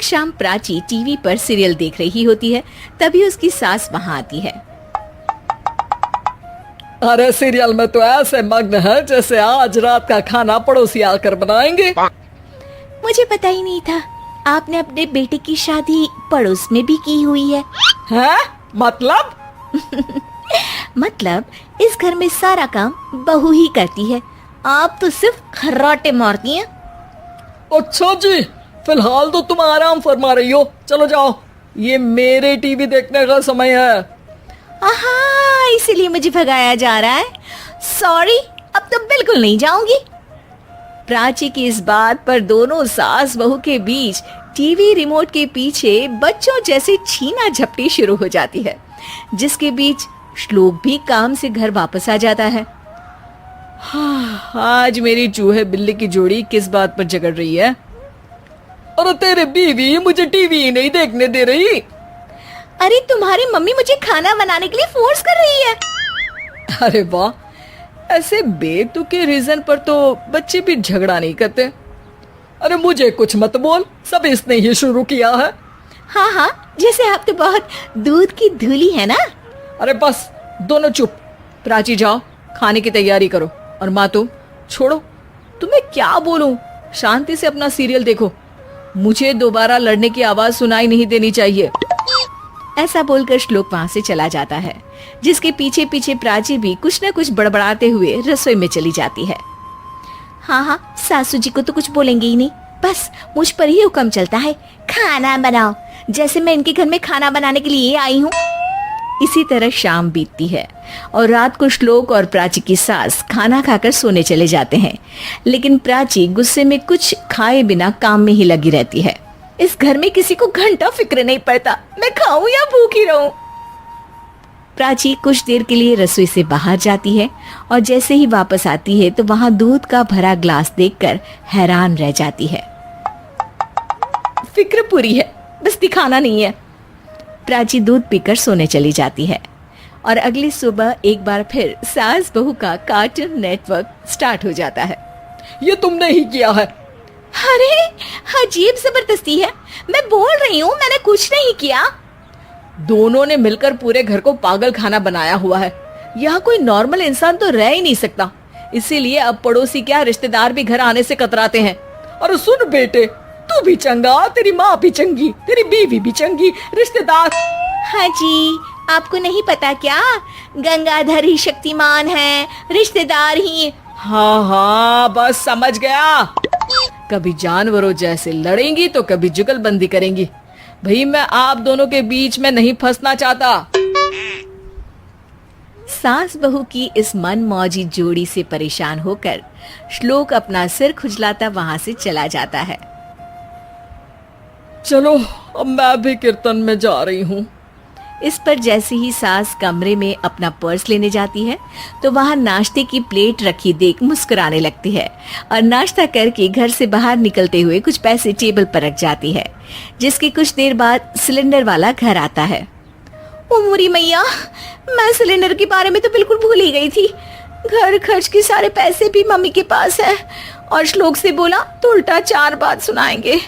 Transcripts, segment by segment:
शाम प्राची टीवी पर सीरियल देख रही होती है, तभी उसकी सास वहाँ आती है। अरे सीरियल में तो ऐसे मग्न है जैसे आज रात का खाना पड़ोसी आकर बनाएंगे। मुझे पता ही नहीं था आपने अपने बेटे की शादी पड़ोस में भी की हुई है। हैं? मतलब? मतलब इस घर में सारा काम बहू ही करती है, आप तो सिर्फ खर्राटे मारती हैं। अच्छा जी, फिलहाल तो तुम आराम फरमा रही हो, चलो जाओ, ये मेरे टीवी देखने का समय है। आहा, इसीलिए मुझे भगाया जा रहा है। सॉरी, अब तो बिल्कुल नहीं जाऊंगी। प्राची की इस बात पर दोनों सास बहू के बीच टीवी रिमोट के पीछे बच्चों जैसे छीना झपटी शुरू हो जाती है, जिसके बीच श्लोक भी काम से घर वापस आ जाता है। हाँ, आज मेरी चूहे बिल्ली की जोड़ी किस बात पर झगड़ रही है? अरे तेरे बीवी मुझे टीवी ही नहीं देखने दे रही। अरे तुम्हारी मम्मी मुझे खाना बनाने के लिए फोर्स कर रही है। अरे वाह, ऐसे बेतुके रीजन पर तो बच्चे भी झगड़ा नहीं करते। अरे मुझे कुछ मत बोल, सब इसने ही शुरू किया है। हाँ हाँ, जैसे आप तो बहुत दूध की धूली है ना। अरे बस, दोनों चुप। प्राची जाओ, खाने की तैयारी करो। और माँ तुम छोड़ो, तुम्हें क्या बोलूं, शांति से अपना सीरियल देखो, मुझे दोबारा लड़ने की आवाज सुनाई नहीं देनी चाहिए। ऐसा बोलकर श्लोक वहां से चला जाता है, जिसके पीछे पीछे प्राची भी कुछ न कुछ बड़बड़ाते हुए रसोई में चली जाती है। हाँ हाँ, सासू जी को तो कुछ बोलेंगे ही नहीं, बस मुझ पर ही हुक्म चलता है, खाना बनाओ, जैसे मैं इनके घर में खाना बनाने के लिए आई हूँ। इसी तरह शाम बीतती है और रात को श्लोक और प्राची की सास खाना खाकर सोने चले जाते हैं, लेकिन प्राची गुस्से में कुछ खाए बिना काम में ही लगी रहती है। इस घर में किसी को घंटा फिक्र नहीं पड़ता, मैं खाऊं या भूखी रहूं। प्राची कुछ देर के लिए रसोई से बाहर जाती है और जैसे ही वापस आती है तो वहां दूध का भरा ग्लास देखकर हैरान रह जाती है। फिक्र पूरी है, बस दिखाना नहीं है। प्राची दूध पीकर सोने चली जाती है और अगली सुबह एक बार फिर सास बहू का कार्टून नेटवर्क स्टार्ट हो जाता है। ये तुमने ही किया है। अरे अजीब जबरदस्ती है, मैं बोल रही हूँ मैंने कुछ नहीं किया। दोनों ने मिलकर पूरे घर को पागल खाना बनाया हुआ है। यहाँ कोई नॉर्मल इंसान तो रह ही नहीं सकता, इसीलिए अब पड़ोसी क्या रिश्तेदार भी घर आने से कतराते हैं। और सुन बेटे, तू भी चंगा, तेरी माँ भी चंगी, तेरी बीवी भी चंगी, रिश्तेदार। हाँ जी, आपको नहीं पता क्या, गंगाधर ही शक्तिमान है, रिश्तेदार ही। हाँ हाँ, बस समझ गया। कभी जानवरों जैसे लड़ेंगी तो कभी जुगलबंदी करेंगी। भाई मैं आप दोनों के बीच में नहीं फंसना चाहता। सास बहू की इस मनमौजी जोड़ी से परेशान होकर श्लोक अपना सिर खुजलाता वहां से चला जाता है। चलो अब मैं भी कीर्तन में जा रही हूँ। इस पर जैसे ही सास कमरे में अपना पर्स लेने जाती है तो वहां नाश्ते की प्लेट रखी देख मुस्कुराने लगती है और नाश्ता करके घर से बाहर निकलते हुए कुछ पैसे टेबल पर रख जाती है, जिसके कुछ देर बाद सिलेंडर वाला घर आता है। ओ मुरी मैया, मैं सिलेंडर के बारे में तो बिल्कुल भूल ही गई थी। घर खर्च के सारे पैसे भी मम्मी के पास है और श्लोक से बोला तो उल्टा 4 बात सुनाएंगे।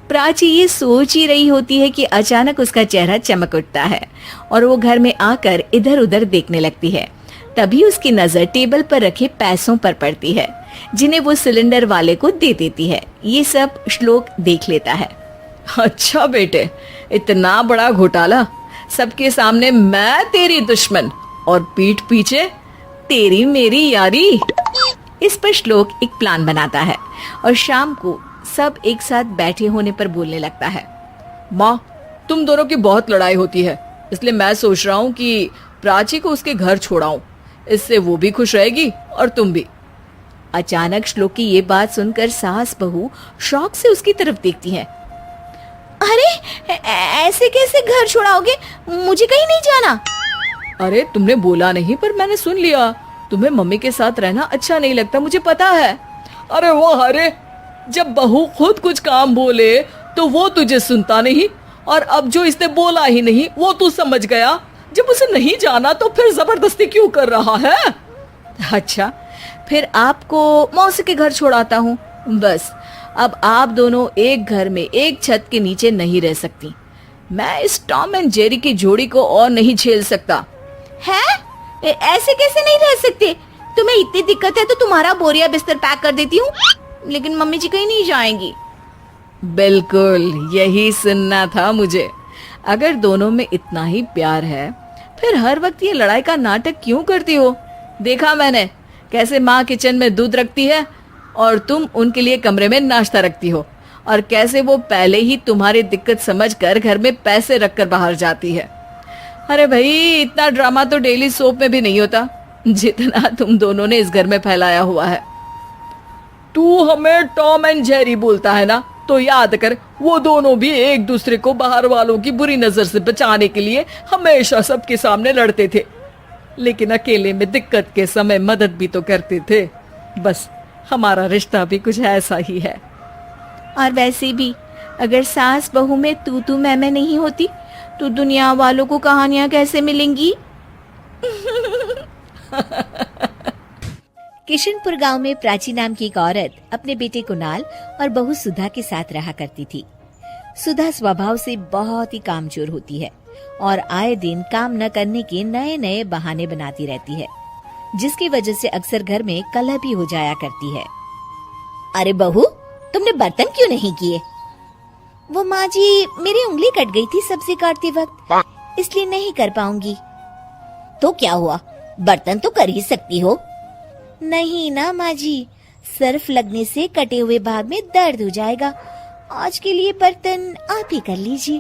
प्राची ये सोच ही रही होती है कि अचानक उसका चेहरा चमक उठता है और वो घर में आकर इधर उधर देखने लगती है। तभी उसकी नजर टेबल पर रखे पैसों पर पड़ती है, जिन्हें वो सिलेंडर वाले को दे देती है। ये सब श्लोक देख लेता है। अच्छा बेटे, इतना बड़ा घोटाला, सबके सामने मैं तेरी दुश्मन और पीठ पीछे तेरी मेरी यारी। इस पर श्लोक एक प्लान बनाता है और शाम को सब एक साथ बैठे होने पर बोलने लगता है। माँ, तुम दोनों की बहुत लड़ाई होती है, इसलिए मैं सोच रहा हूँ कि प्राची को उसके घर छोड़ाऊं, इससे वो भी खुश रहेगी और तुम भी। अचानक श्लोक की ये बात सुनकर सास बहू शौक से उसकी तरफ देखती हैं। अरे ऐसे कैसे घर छोड़ाओगे, मुझे कहीं नहीं जाना। अरे तुमने बोला नहीं पर मैंने सुन लिया, तुम्हें मम्मी के साथ रहना अच्छा नहीं लगता, मुझे पता है। अरे वो अरे, जब बहू खुद कुछ काम बोले तो वो तुझे सुनता नहीं, और अब जो इसने बोला ही नहीं वो तू समझ गया। जब उसे नहीं जाना तो फिर जबरदस्ती क्यों कर रहा है? अच्छा, फिर आपको मौसी के घर छोड़ाता हूँ, बस अब आप दोनों एक घर में एक छत के नीचे नहीं रह सकती। मैं इस टॉम एंड जेरी की जोड़ी को और नहीं झेल सकता। है? ऐसे कैसे नहीं रह सकते? तुम्हें इतनी दिक्कत है तो तुम्हारा बोरिया बिस्तर पैक कर देती हूँ, लेकिन मम्मी जी कहीं नहीं जाएंगी। बिल्कुल यही सुनना था मुझे। अगर दोनों में इतना ही प्यार है फिर हर वक्त ये लड़ाई का नाटक क्यों करती हो? देखा मैंने कैसे माँ किचन में दूध रखती है और तुम उनके लिए कमरे में नाश्ता रखती हो, और कैसे वो पहले ही तुम्हारी दिक्कत समझकर घर में पैसे रखकर बाहर जाती है। अरे भाई, इतना ड्रामा तो डेली सोप में भी नहीं होता जितना तुम दोनों ने इस घर में फैलाया हुआ है। तू हमें टॉम एंड जेरी बोलता है ना, तो याद कर वो दोनों भी एक दूसरे को बाहर वालों की बुरी नजर से बचाने के लिए हमेशा सबके सामने लड़ते थे, लेकिन अकेले में दिक्कत के समय मदद भी तो करते थे। बस हमारा रिश्ता भी कुछ ऐसा ही है। और वैसे भी अगर सास बहू में तू मैं नहीं होती तो दुनिया वालों को कहानियां कैसे मिलेंगी? किशनपुर गांव में प्राची नाम की एक औरत अपने बेटे कुणाल और बहू सुधा के साथ रहा करती थी। सुधा स्वभाव से बहुत ही कामचोर होती है और आए दिन काम न करने के नए नए बहाने बनाती रहती है, जिसकी वजह से अक्सर घर में कलह भी हो जाया करती है। अरे बहू, तुमने बर्तन क्यों नहीं किए? वो माँ जी, मेरी उंगली कट गई थी सब्जी काटते वक्त, इसलिए नहीं कर पाऊंगी। तो क्या हुआ, बर्तन तो कर ही सकती हो। नहीं ना माँ जी, सर्फ लगने से कटे हुए भाग में दर्द हो जाएगा। आज के लिए बर्तन आप ही कर लीजिए।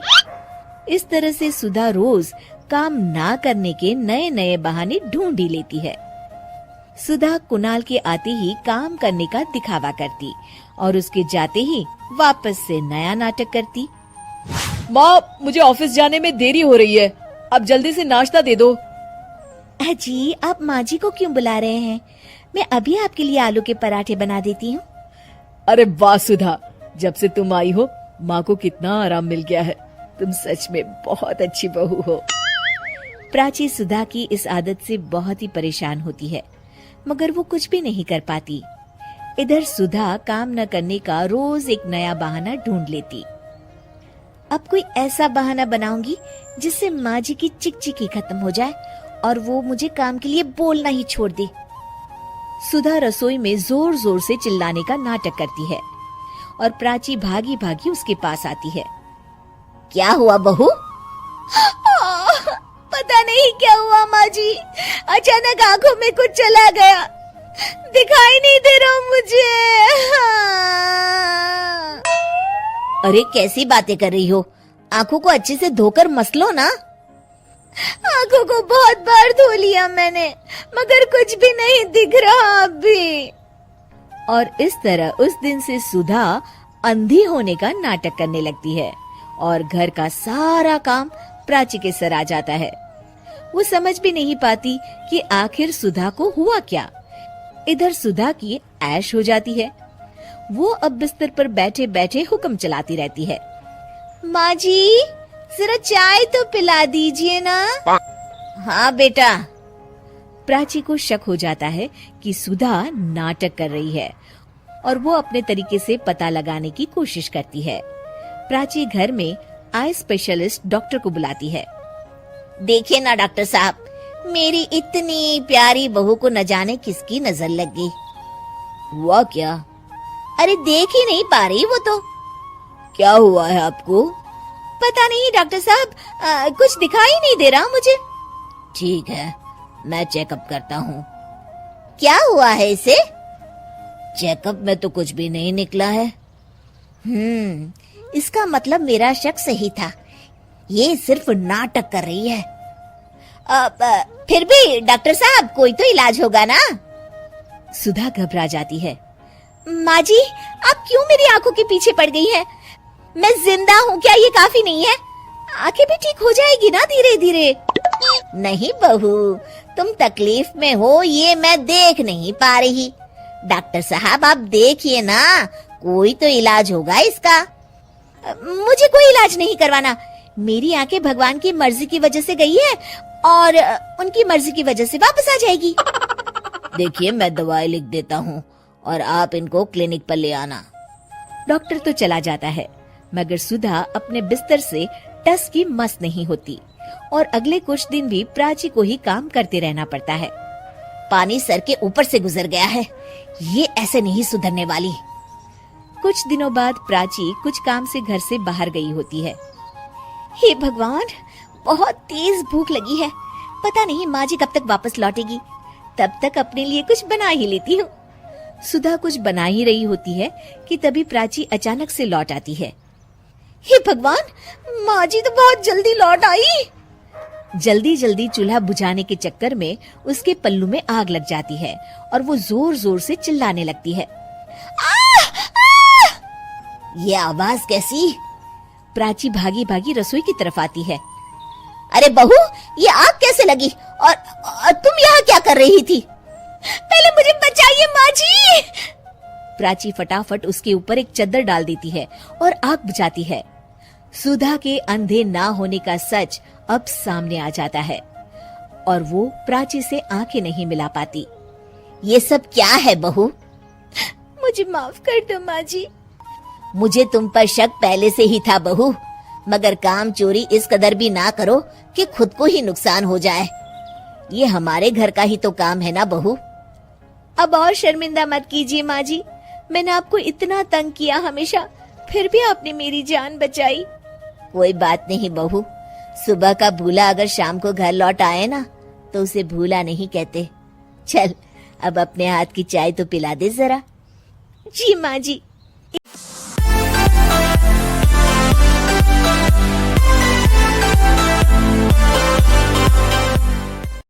इस तरह से सुधा रोज काम ना करने के नए नए बहाने ढूंढ ही लेती है। सुधा कुणाल के आते ही काम करने का दिखावा करती और उसके जाते ही वापस से नया नाटक करती। माँ, मुझे ऑफिस जाने में देरी हो रही है, अब जल्दी से नाश्ता दे दो। जी, आप माँ जी को क्यों बुला रहे हैं? मैं अभी आपके लिए आलू के पराठे बना देती हूँ। अरे वाह सुधा, जब से तुम आई हो माँ को कितना आराम मिल गया है। तुम सच में बहुत अच्छी बहू हो। प्राची सुधा की इस आदत से बहुत ही परेशान होती है, मगर वो कुछ भी नहीं कर पाती। इधर सुधा काम न करने का रोज एक नया बहाना ढूंढ लेती। अब कोई ऐसा बहाना बनाऊंगी जिससे माँ जी की चिकचिकी खत्म हो जाए और वो मुझे काम के लिए बोलना ही छोड़ दे। सुधा रसोई में जोर जोर से चिल्लाने का नाटक करती है और प्राची भागी भागी उसके पास आती है। क्या हुआ बहू? पता नहीं क्या हुआ माँ जी, अचानक आंखों में कुछ चला गया, दिखाई नहीं दे रहा मुझे। अरे कैसी बातें कर रही हो, आंखों को अच्छे से धोकर मसलो ना। आंखों को बहुत बार धो लिया मैंने, मगर कुछ भी नहीं दिख रहा अभी। और इस तरह उस दिन से सुधा अंधी होने का नाटक करने लगती है और घर का सारा काम प्राची के सर आ जाता है। वो समझ भी नहीं पाती कि आखिर सुधा को हुआ क्या। इधर सुधा की ऐश हो जाती है। वो अब बिस्तर पर बैठे बैठे हुक्म चलाती रहती है। माँ जी, जरा चाय तो पिला दीजिए ना। हाँ बेटा। प्राची को शक हो जाता है कि सुधा नाटक कर रही है और वो अपने तरीके से पता लगाने की कोशिश करती है। प्राची घर में आई स्पेशलिस्ट डॉक्टर को बुलाती है। देखिए ना डॉक्टर साहब, मेरी इतनी प्यारी बहू को न जाने किसकी नजर लग गई। हुआ क्या? अरे देख ही नहीं पा रही वो तो। क्या हुआ है आपको? पता नहीं डॉक्टर साहब, कुछ दिखाई नहीं दे रहा मुझे। ठीक है, मैं चेकअप करता हूँ। क्या हुआ है इसे? चेकअप में तो कुछ भी नहीं निकला है। इसका मतलब मेरा शक सही था, ये सिर्फ नाटक कर रही है। फिर भी डॉक्टर साहब, कोई तो इलाज होगा ना। सुधा घबरा जाती है। माँ जी, आप क्यों मेरी आंखों के पीछे पड़ गई हैं? मैं जिंदा हूँ, क्या ये काफी नहीं है? आंखें भी ठीक हो जाएगी ना धीरे धीरे। नहीं बहू, तुम तकलीफ में हो ये मैं देख नहीं पा रही। डॉक्टर साहब आप देखिए ना, कोई तो इलाज होगा इसका। मुझे कोई इलाज नहीं करवाना, मेरी आंखें भगवान की मर्जी की वजह से गई है और उनकी मर्जी की वजह से वापस आ जाएगी। देखिए मैं दवाई लिख देता हूँ और आप इनको क्लिनिक पर ले आना। डॉक्टर तो चला जाता है, मगर सुधा अपने बिस्तर से टस की मस नहीं होती और अगले कुछ दिन भी प्राची को ही काम करते रहना पड़ता है। पानी सर के ऊपर से गुजर गया है, ये ऐसे नहीं सुधरने वाली। कुछ दिनों बाद प्राची कुछ काम से घर से बाहर गई होती है। हे भगवान, बहुत तेज भूख लगी है, पता नहीं माँ जी कब तक वापस लौटेगी, तब तक अपने लिए कुछ बना ही लेती हूँ। सुधा कुछ बना ही रही होती है कि तभी प्राची अचानक से लौट आती है। हे भगवान, माँ जी तो बहुत जल्दी लौट आई। जल्दी जल्दी चूल्हा बुझाने के चक्कर में उसके पल्लू में आग लग जाती है और वो जोर जोर से चिल्लाने लगती है। ये आवाज कैसी? प्राची भागी भागी रसोई की तरफ आती है। अरे बहू, ये आग कैसे लगी और तुम यहाँ क्या कर रही थी? पहले मुझे बचाइए माँ जी। प्राची फटाफट उसके ऊपर एक चद्दर डाल देती है और आग बुझाती है। सुधा के अंधे ना होने का सच अब सामने आ जाता है और वो प्राची से आंखें नहीं मिला पाती। ये सब क्या है बहू? मुझे माफ कर दो माँ जी। मुझे तुम पर शक पहले से ही था बहू, मगर काम चोरी इस कदर भी ना करो कि खुद को ही नुकसान हो जाए। ये हमारे घर का ही तो काम है ना बहू। अब और शर्मिंदा मत कीजिए माँ जी, मैंने आपको इतना तंग किया हमेशा, फिर भी आपने मेरी जान बचाई। कोई बात नहीं बहू, सुबह का भूला अगर शाम को घर लौट आए ना तो उसे भूला नहीं कहते। चल अब अपने हाथ की चाय तो पिला दे जरा। जी माँ जी।